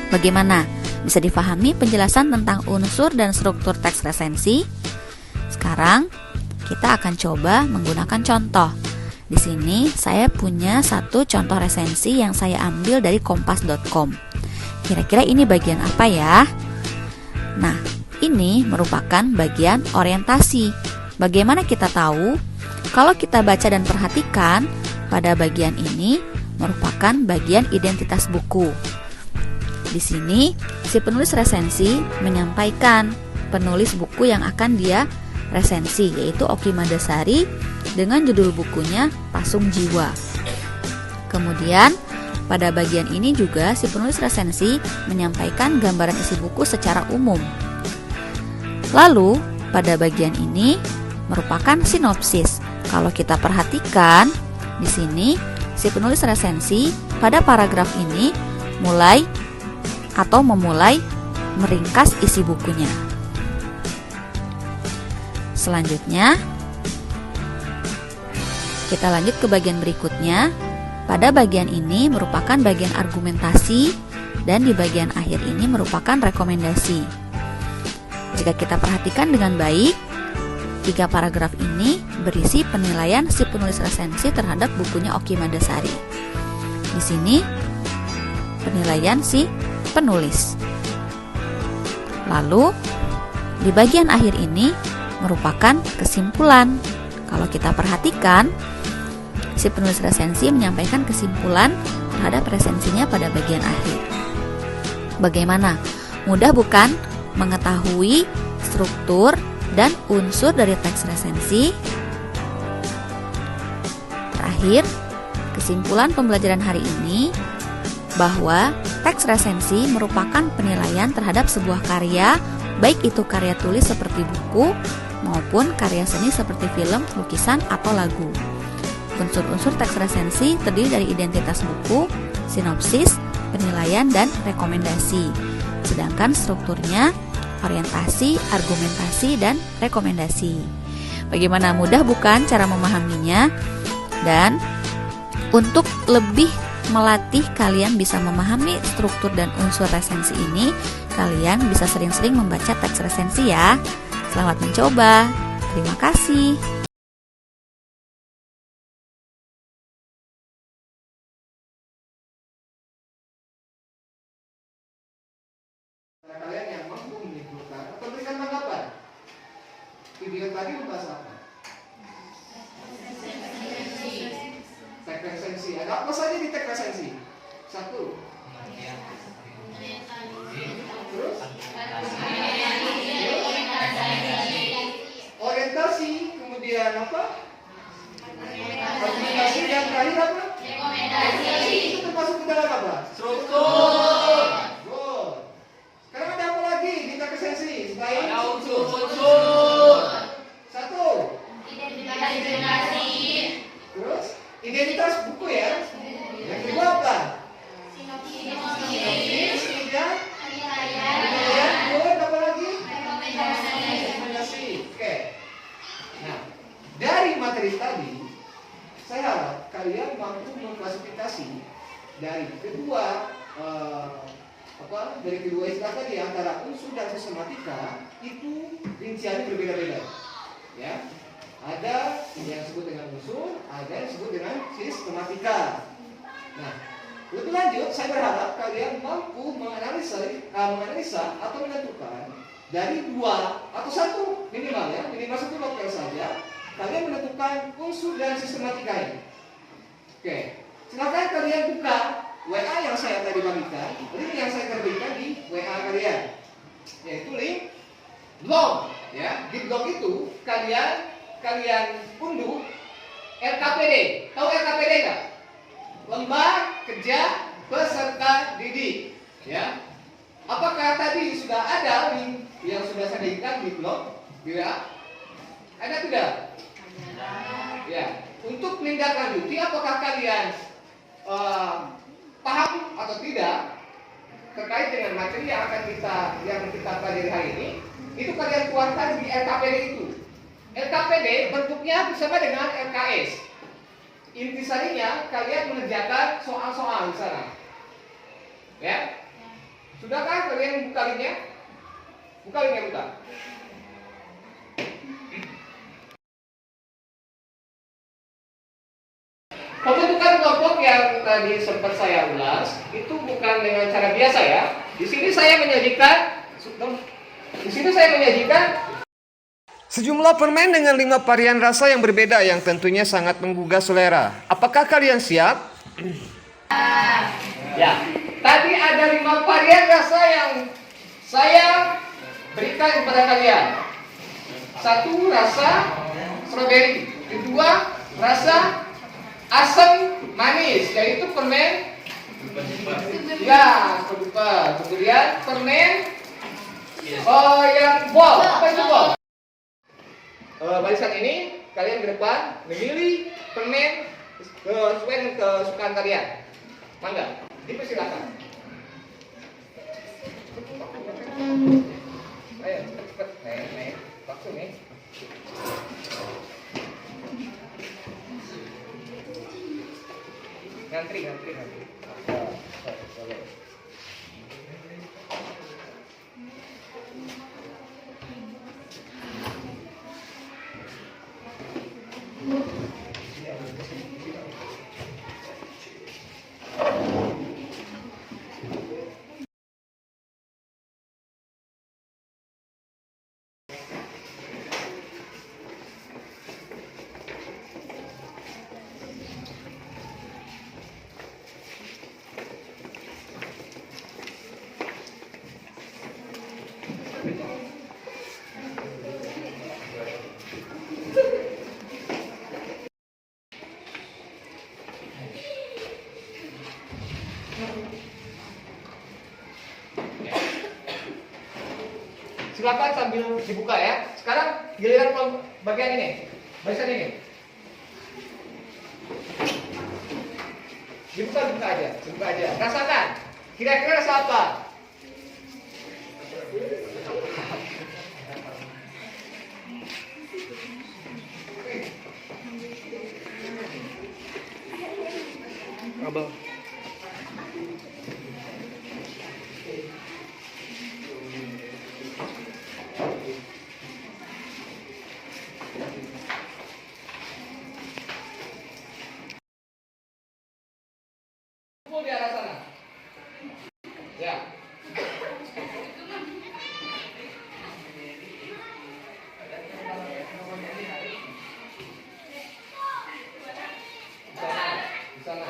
Bagaimana? Bisa difahami penjelasan tentang unsur dan struktur teks resensi? Sekarang kita akan coba menggunakan contoh. Di sini saya punya satu contoh resensi yang saya ambil dari kompas.com. Kira-kira ini bagian apa ya? Nah, ini merupakan bagian orientasi. Bagaimana kita tahu? Kalau kita baca dan perhatikan, pada bagian ini merupakan bagian identitas buku. Di sini, si penulis resensi menyampaikan penulis buku yang akan dia resensi, yaitu Oki Madasari dengan judul bukunya Pasung Jiwa. Kemudian, pada bagian ini juga si penulis resensi menyampaikan gambaran isi buku secara umum. Lalu, pada bagian ini merupakan sinopsis. Kalau kita perhatikan, di sini si penulis resensi pada paragraf ini memulai meringkas isi bukunya. Selanjutnya, kita lanjut ke bagian berikutnya. Pada bagian ini merupakan bagian argumentasi dan di bagian akhir ini merupakan rekomendasi. Jika kita perhatikan dengan baik, 3 paragraf ini berisi penilaian si penulis resensi terhadap bukunya Oki Madasari. Di sini penilaian si penulis. Lalu, di bagian akhir ini merupakan kesimpulan. Kalau kita perhatikan, si penulis resensi menyampaikan kesimpulan terhadap resensinya pada bagian akhir. Bagaimana? Mudah bukan mengetahui struktur dan unsur dari teks resensi? Terakhir, kesimpulan pembelajaran hari ini bahwa teks resensi merupakan penilaian terhadap sebuah karya, baik itu karya tulis seperti buku maupun karya seni seperti film, lukisan, atau lagu. Unsur-unsur teks resensi terdiri dari identitas buku, sinopsis, penilaian, dan rekomendasi. Sedangkan strukturnya orientasi, argumentasi, dan rekomendasi. Bagaimana, mudah bukan cara memahaminya? Dan untuk lebih melatih kalian bisa memahami struktur dan unsur resensi ini, kalian bisa sering-sering membaca teks resensi ya. Selamat mencoba. Terima kasih. Kalian yang mampu menyimpulkan atau berikan tanggapan. Video tadi membahas apa? Teks resensi. Ada apa saja di teks resensi? Satu. Terus? Orientasi. Kemudian apa? Argumentasi, dan terakhir apa? Rekomendasi. Itu termasuk ke dalam apa? Struktur. Good. Sekarang ada apa lagi di teks resensi selain Ada unsur-unsur. satu? Terus? Identitas buku ya. Yang kedua apa? Sinopsis, kemudian good, apa lagi? Rekomendasi. Oke. Nah, dari materi tadi, saya harap kalian mampu mengklasifikasi dari kedua dari kedua istilah tadi, antara unsur dan sistematika itu rinciannya berbeda-beda. Ya. Ada yang disebut dengan unsur, ada yang disebut dengan sistematika. Nah, lebih lanjut, saya berharap kalian mampu menganalisa atau menentukan dari dua atau satu minimal ya, minimal satu novel saja, kalian menentukan unsur dan sistematika ini. Oke, silakan kalian buka WA yang saya tadi bagikan, link yang saya terbitkan di WA kalian, yaitu link blog. Ya, di blog itu kalian unduh LKPD. Tahu LKPD nggak? Lembar Kerja Peserta Didik. Ya. Apakah tadi sudah ada link yang sudah saya berikan di blog? Ya. Ada tidak? Ya. Untuk menindaklanjuti apakah kalian paham atau tidak terkait dengan materi yang kita pelajari hari ini, itu kalian tuangkan di LKPD itu. LKPD bentuknya bersama dengan LKS. Intisarinya kalian mengerjakan soal-soal di sana. Ya? Sudahkah kalian buka linknya? Buka linknya, buka. Pembentukan kelompok yang tadi sempat saya ulas itu bukan dengan cara biasa ya. Di sini saya menyajikan sejumlah permen dengan 5 varian rasa yang berbeda yang tentunya sangat menggugah selera. Apakah kalian siap? Ya, tadi ada 5 varian rasa yang saya berikan kepada kalian. Satu, rasa strawberry. Kedua, rasa asam manis, yaitu permen ya, kedupa. Kemudian permen yang bol. Apa itu bol? Barisan ini kalian ke depan memilih permen sesuai dengan kesukaan kalian. Mangga, dipersilakan. Ayo, cepat, nih, waktu nih. Ngantri. silakan sambil dibuka ya. Sekarang giliran bagian ini, barisan ini. Dibuka aja. Rasakan. Kira-kira rasa apa? Abang. Kumpul di arah sana. Ya. Di sana.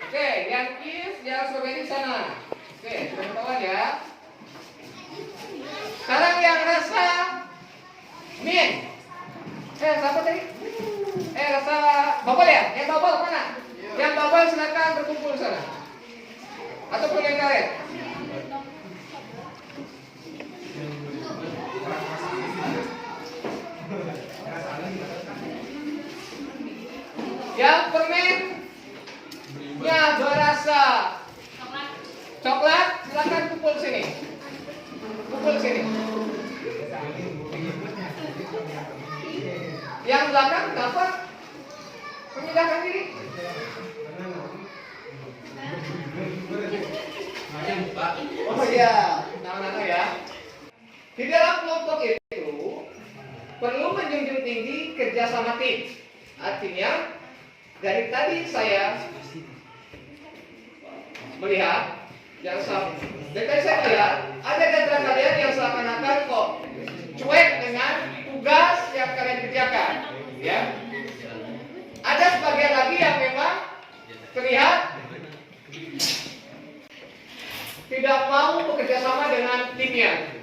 Oke, yang is, yang strawberry di sana. Oke, sudah ketahuan ya. Sekarang yang rasa mint. Siapa tadi? Rasa bubble ya? Yang bubble mana? Yang bubble silakan berkumpul di sana. Ataupun yang karet. Yang permennya berasa coklat, silakan kumpul sini. Kumpul sini. Yang belakang dapat memindahkan diri. Oh iya, nama-nama ya. Di dalam kelompok itu perlu menjunjung tinggi kerjasama tim. Artinya dari tadi saya melihat yang dari tadi saya melihat ada di antara kalian yang seakan-akan kok cuek dengan tugas yang kalian kerjakan, ya. Ada sebagian lagi yang memang terlihat tidak mau bekerja sama dengan timnya.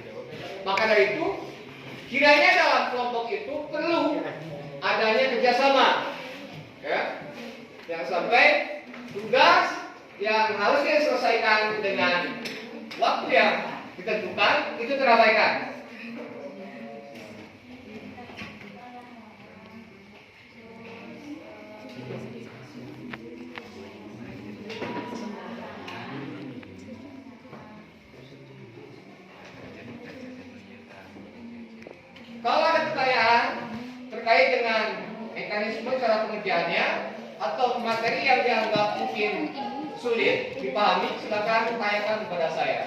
Maka dari itu, kiranya dalam kelompok itu perlu adanya kerjasama, ya. Jangan sampai tugas yang harusnya diselesaikan dengan waktu yang ditentukan itu terabaikan. Kalau ada pertanyaan terkait dengan mekanisme cara pengerjaannya atau materi yang dianggap mungkin sulit dipahami, silakan tanyakan kepada saya.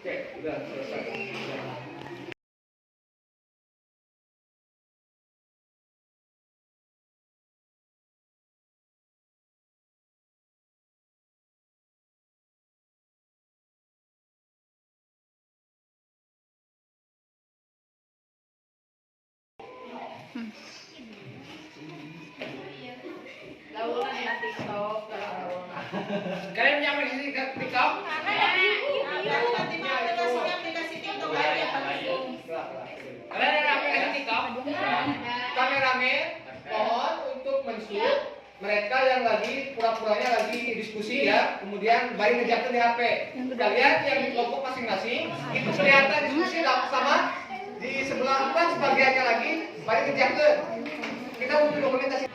Oke, sudah selesai. Kalian punya aplikasi TikTok? Kalian ada aplikasi TikTok? Kameramen mohon untuk men-shoot mereka yang lagi pura-puranya lagi diskusi ya, kemudian bari ngejakeun di HP. Kalian yang di kelompok masing-masing itu kelihatan diskusi sama di sebelah depan sebagiannya lagi bari ngejakeun. Kita butuh dokumentasi.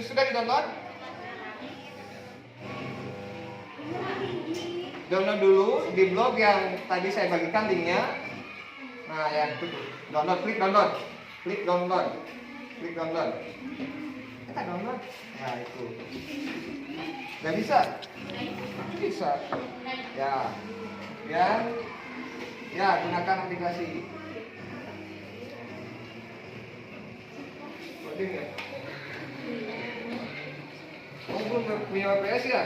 Sudah ditonton? Download dulu di blog yang tadi saya bagikan linknya. Nah ya, download, klik download, klik download, klik download. Kita download. Nah itu. Nggak bisa? Bisa. Ya. Ya, gunakan aplikasi. Loading ya. Oh, belum punya WPS ya?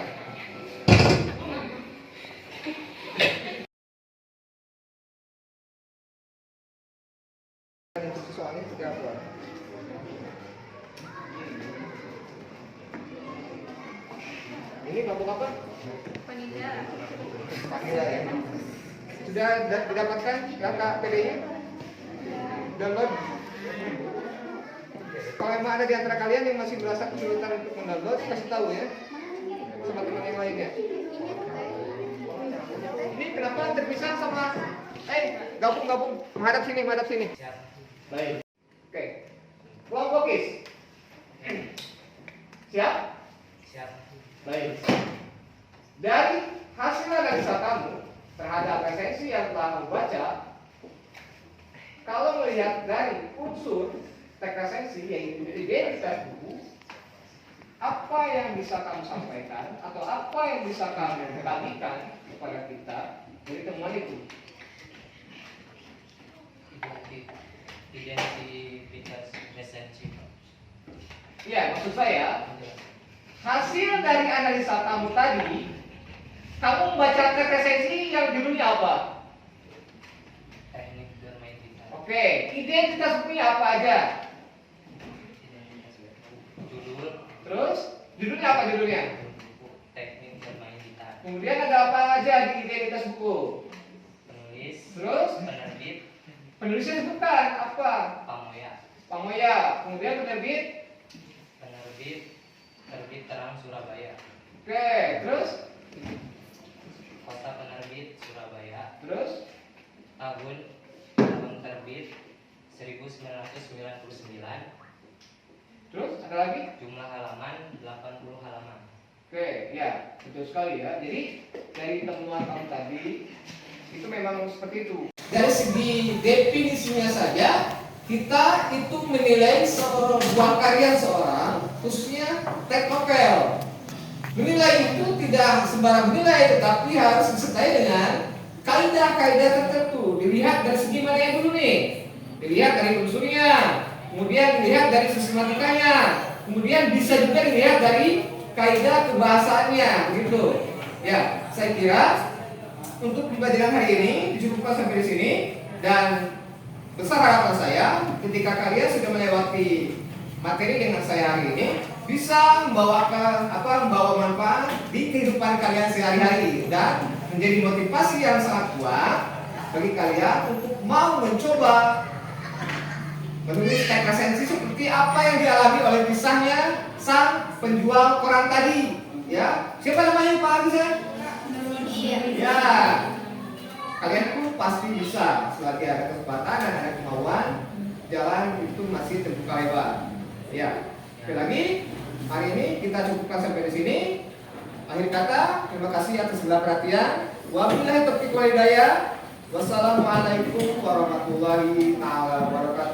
Soalnya seperti apa? Ini kelompok apa? Panida. Panida ya. Sudah didapatkan kakak PD-nya? Download. Kalau emang ada di antara kalian yang masih merasa kesulitan untuk mendownload, kasih tahu ya sama teman yang lainnya. Ini kenapa terpisah sama? Gabung, menghadap sini. Baik. Oke. Kelompok KIS. Siap? Siap. Baik. Dari hasil analisa kamu terhadap esensi yang telah kamu baca, kalau melihat dari unsur teks esensi yaitu identitas buku, apa yang bisa kamu sampaikan atau apa yang bisa kamu bagikan kepada kita dari temuan itu? Identitas esensi. Ya, maksud saya hasil dari analisa kamu tadi, kamu membaca teks esensi yang judulnya apa? Teknik bermain gitar. Oke, identitas bukunya apa aja? Judul. Terus judulnya apa judulnya? Teknik bermain gitar. Kemudian ada apa aja di identitas buku? Penulis. Terus Penerbit. penulisnya sebutkan apa? Pamoya. Kemudian penerbit. Terbit Terang Surabaya. Oke, terus Kota penerbit Surabaya. terus Tahun terbit 1999. terus ada lagi? Jumlah halaman 80 halaman. Oke, ya betul sekali ya. Jadi dari temuan kamu tadi itu memang seperti itu. Dari segi definisinya saja kita itu menilai sebuah karya seorang, khususnya teks novel. Menilai itu tidak sembarang menilai, tetapi harus disertai dengan kaidah-kaidah tertentu. Dilihat dari segi mana yang dulu nih? Dilihat dari unsurnya, kemudian dilihat dari sistematikanya, kemudian bisa juga dilihat dari kaidah kebahasaannya, gitu. Ya, saya kira untuk pembelajaran hari ini dicukupkan sampai di sini, dan besar harapan saya ketika kalian sudah melewati materi dengan saya hari ini bisa membawa manfaat di kehidupan kalian sehari-hari dan menjadi motivasi yang sangat kuat bagi kalian untuk mau mencoba menulis teks esensi seperti apa yang dialami oleh kisahnya sang penjual koran tadi. Ya, siapa namanya Pak Agus ya? Ya, kalian pun pasti bisa selagi ada kesempatan dan ada kemauan, jalan itu masih terbuka lebar. Ya, sekali lagi hari ini kita cukupkan sampai di sini. Akhir kata, terima kasih atas segala perhatian. Wabillahi taufiq wal hidayah. Wassalamualaikum warahmatullahi wabarakatuh.